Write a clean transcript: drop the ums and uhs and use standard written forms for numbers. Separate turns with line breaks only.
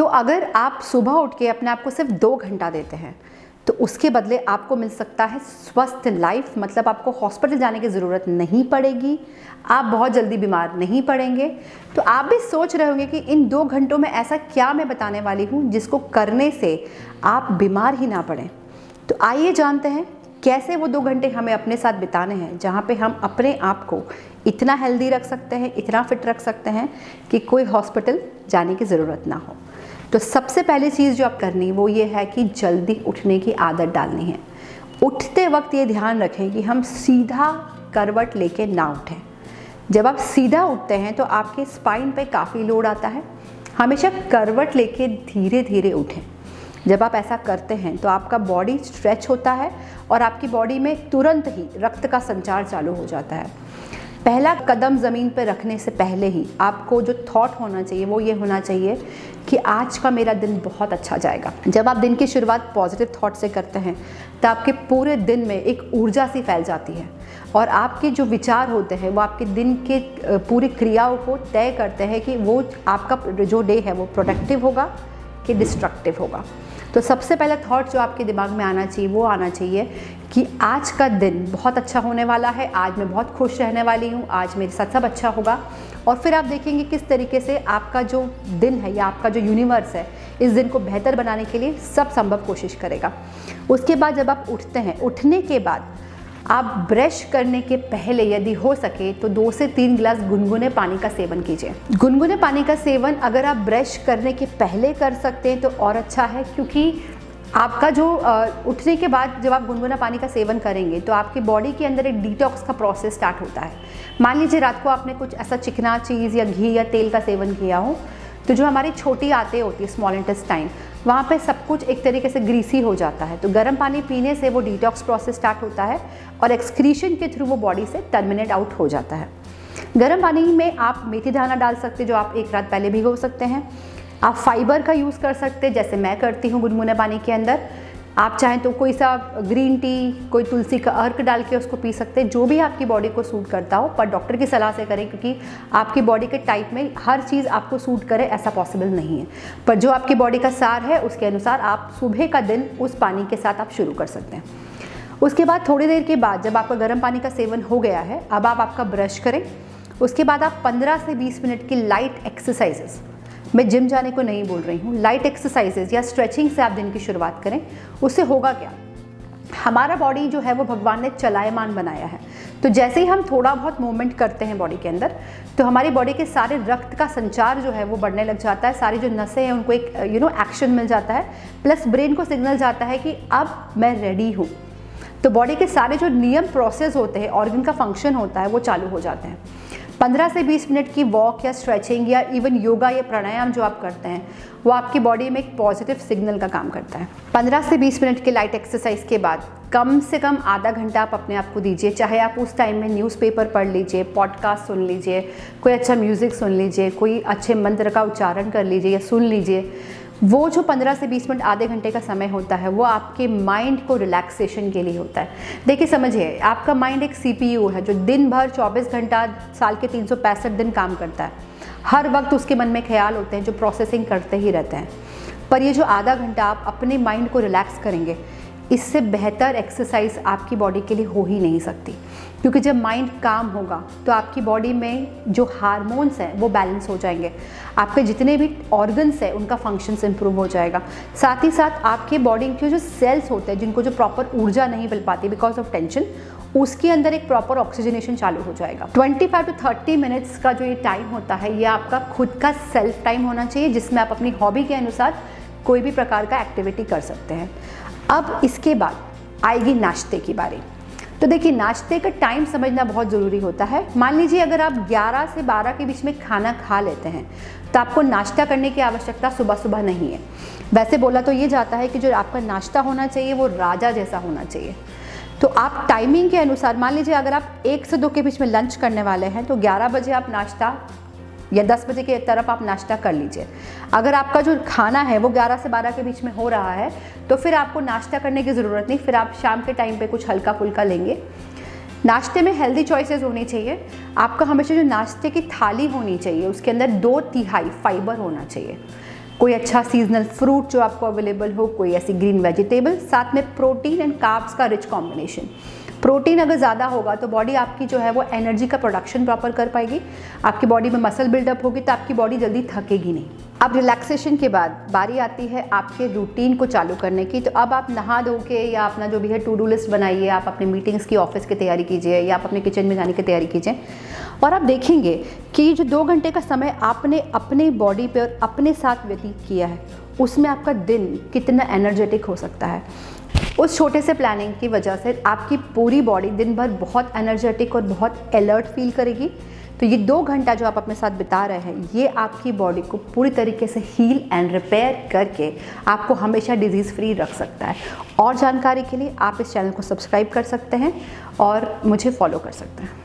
तो अगर आप सुबह उठ के अपने आप को सिर्फ 2 घंटा देते हैं तो उसके बदले आपको मिल सकता है स्वस्थ लाइफ, मतलब आपको हॉस्पिटल जाने की ज़रूरत नहीं पड़ेगी, आप बहुत जल्दी बीमार नहीं पड़ेंगे। तो आप भी सोच रहे होंगे कि इन 2 घंटों में ऐसा क्या मैं बताने वाली हूँ जिसको करने से आप बीमार ही ना पड़ें। तो आइए जानते हैं कैसे वो 2 घंटे हमें अपने साथ बिताने हैं जहाँ पे हम अपने आप को इतना हेल्दी रख सकते हैं, इतना फिट रख सकते हैं कि कोई हॉस्पिटल जाने की ज़रूरत ना हो। तो सबसे पहली चीज़ जो आप करनी वो ये है कि जल्दी उठने की आदत डालनी है। उठते वक्त ये ध्यान रखें कि हम सीधा करवट लेके ना उठें। जब आप सीधा उठते हैं तो आपके स्पाइन पे काफ़ी लोड आता है। हमेशा करवट लेके धीरे धीरे उठें। जब आप ऐसा करते हैं तो आपका बॉडी स्ट्रेच होता है और आपकी बॉडी में तुरंत ही रक्त का संचार चालू हो जाता है। पहला कदम ज़मीन पर रखने से पहले ही आपको जो थॉट होना चाहिए वो ये होना चाहिए कि आज का मेरा दिन बहुत अच्छा जाएगा। जब आप दिन की शुरुआत पॉजिटिव थॉट से करते हैं तो आपके पूरे दिन में एक ऊर्जा सी फैल जाती है और आपके जो विचार होते हैं वो आपके दिन के पूरी क्रियाओं को तय करते हैं कि वो आपका जो डे है वो प्रोडक्टिव होगा कि डिस्ट्रक्टिव होगा। तो सबसे पहला थॉट जो आपके दिमाग में आना चाहिए वो आना चाहिए कि आज का दिन बहुत अच्छा होने वाला है, आज मैं बहुत खुश रहने वाली हूँ, आज मेरे साथ सब अच्छा होगा। और फिर आप देखेंगे किस तरीके से आपका जो दिन है या आपका जो यूनिवर्स है इस दिन को बेहतर बनाने के लिए सब संभव कोशिश करेगा। उसके बाद जब आप उठते हैं, उठने के बाद आप ब्रश करने के पहले यदि हो सके तो 2 से 3 गिलास गुनगुने पानी का सेवन कीजिए। गुनगुने पानी का सेवन अगर आप ब्रश करने के पहले कर सकते हैं तो और अच्छा है, क्योंकि आपका जो उठने के बाद जब आप गुनगुना पानी का सेवन करेंगे तो आपकी बॉडी के अंदर एक डिटॉक्स का प्रोसेस स्टार्ट होता है। मान लीजिए रात को आपने कुछ ऐसा चिकना चीज़ या घी या तेल का सेवन किया हो तो जो हमारी छोटी आंतें होती है स्मॉल इंटेस्टाइन, वहाँ पे सब कुछ एक तरीके से ग्रीसी हो जाता है। तो गर्म पानी पीने से वो डिटॉक्स प्रोसेस स्टार्ट होता है और एक्सक्रीशन के थ्रू वो बॉडी से टर्मिनेट आउट हो जाता है। गर्म पानी में आप मेथी दाना डाल सकते हैं जो आप एक रात पहले भिगो सकते हैं। आप फाइबर का यूज़ कर सकते हैं जैसे मैं करती हूँ गुनगुने पानी के अंदर। आप चाहें तो कोई सा ग्रीन टी, कोई तुलसी का अर्क डाल के उसको पी सकते हैं, जो भी आपकी बॉडी को सूट करता हो, पर डॉक्टर की सलाह से करें क्योंकि आपकी बॉडी के टाइप में हर चीज़ आपको सूट करे ऐसा पॉसिबल नहीं है। पर जो आपकी बॉडी का सार है उसके अनुसार आप सुबह का दिन उस पानी के साथ आप शुरू कर सकते हैं। उसके बाद थोड़ी देर के बाद जब आपका गर्म पानी का सेवन हो गया है, अब आप आपका ब्रश करें। उसके बाद आप 15 से 20 मिनट की लाइट एक्सरसाइजेस, मैं जिम जाने को नहीं बोल रही हूँ, लाइट एक्सरसाइजेज या स्ट्रेचिंग से आप दिन की शुरुआत करें। उससे होगा क्या, हमारा बॉडी जो है वो भगवान ने चलायमान बनाया है। तो जैसे ही हम थोड़ा बहुत मूवमेंट करते हैं बॉडी के अंदर तो हमारी बॉडी के सारे रक्त का संचार जो है वो बढ़ने लग जाता है। सारी जो नसें हैं उनको एक एक्शन मिल जाता है, प्लस ब्रेन को सिग्नल जाता है कि अब मैं रेडी हूँ। तो बॉडी के सारे जो नियम प्रोसेस होते हैं, ऑर्गन का फंक्शन होता है, वो चालू हो जाते हैं। 15 से 20 मिनट की वॉक या स्ट्रेचिंग या इवन योगा या प्राणायाम जो आप करते हैं वो आपकी बॉडी में एक पॉजिटिव सिग्नल का काम करता है। 15 से 20 मिनट की लाइट एक्सरसाइज के बाद कम से कम आधा घंटा आप अपने आप को दीजिए। चाहे आप उस टाइम में न्यूज़पेपर पढ़ लीजिए, पॉडकास्ट सुन लीजिए, कोई अच्छा म्यूज़िक सुन लीजिए, कोई अच्छे मंत्र का उच्चारण कर लीजिए या सुन लीजिए। वो जो 15 से 20 मिनट आधे घंटे का समय होता है वो आपके माइंड को रिलैक्सेशन के लिए होता है। देखिए समझिए, आपका माइंड एक CPU है जो दिन भर 24 घंटा साल के 365 दिन काम करता है। हर वक्त उसके मन में ख्याल होते हैं जो प्रोसेसिंग करते ही रहते हैं। पर ये जो आधा घंटा आप अपने माइंड को रिलैक्स करेंगे, इससे बेहतर एक्सरसाइज आपकी बॉडी के लिए हो ही नहीं सकती। क्योंकि जब माइंड काम होगा तो आपकी बॉडी में जो हार्मोन्स हैं वो बैलेंस हो जाएंगे, आपके जितने भी ऑर्गन्स हैं उनका फंक्शंस इंप्रूव हो जाएगा। साथ ही साथ आपके बॉडी के जो सेल्स होते हैं जिनको जो प्रॉपर ऊर्जा नहीं मिल पाती बिकॉज ऑफ टेंशन, उसके अंदर एक प्रॉपर ऑक्सीजनेशन चालू हो जाएगा। 25 to 30 मिनट्स का जो ये टाइम होता है ये आपका खुद का सेल्फ टाइम होना चाहिए जिसमें आप अपनी हॉबी के अनुसार कोई भी प्रकार का एक्टिविटी कर सकते हैं। अब इसके बाद आएगी नाश्ते की बारी। तो देखिए, नाश्ते का टाइम समझना बहुत ज़रूरी होता है। मान लीजिए अगर आप 11 से 12 के बीच में खाना खा लेते हैं तो आपको नाश्ता करने की आवश्यकता सुबह सुबह नहीं है। वैसे बोला तो ये जाता है कि जो आपका नाश्ता होना चाहिए वो राजा जैसा होना चाहिए। तो आप टाइमिंग के अनुसार, मान लीजिए अगर आप 1 से 2 के बीच में लंच करने वाले हैं तो 11 बजे आप नाश्ता या 10 बजे के तरफ आप नाश्ता कर लीजिए। अगर आपका जो खाना है वो 11 से 12 के बीच में हो रहा है तो फिर आपको नाश्ता करने की ज़रूरत नहीं, फिर आप शाम के टाइम पे कुछ हल्का फुल्का लेंगे। नाश्ते में हेल्दी चॉइसेस होनी चाहिए। आपका हमेशा जो नाश्ते की थाली होनी चाहिए उसके अंदर 2/3 फाइबर होना चाहिए। कोई अच्छा सीजनल फ्रूट जो आपको अवेलेबल हो, कोई ऐसी ग्रीन वेजिटेबल, साथ में प्रोटीन एंड कार्ब्स का रिच कॉम्बिनेशन। प्रोटीन अगर ज़्यादा होगा तो बॉडी आपकी जो है वो एनर्जी का प्रोडक्शन प्रॉपर कर पाएगी, आपकी बॉडी में मसल बिल्डअप होगी तो आपकी बॉडी जल्दी थकेगी नहीं। अब रिलैक्सेशन के बाद बारी आती है आपके रूटीन को चालू करने की। तो अब आप नहा धो के या अपना जो भी है टू डू लिस्ट बनाइए, आप अपने मीटिंग्स की, ऑफिस की तैयारी कीजिए या आप अपने किचन में जाने की तैयारी कीजिए, और आप देखेंगे कि ये जो 2 घंटे का समय आपने अपने बॉडी पे और अपने साथ व्यतीत किया है, उसमें आपका दिन कितना एनर्जेटिक हो सकता है। उस छोटे से प्लानिंग की वजह से आपकी पूरी बॉडी दिन भर बहुत एनर्जेटिक और बहुत अलर्ट फील करेगी। तो ये 2 घंटा जो आप अपने साथ बिता रहे हैं, ये आपकी बॉडी को पूरी तरीके से हील एंड रिपेयर करके आपको हमेशा डिजीज़ फ्री रख सकता है। और जानकारी के लिए आप इस चैनल को सब्सक्राइब कर सकते हैं और मुझे फॉलो कर सकते हैं।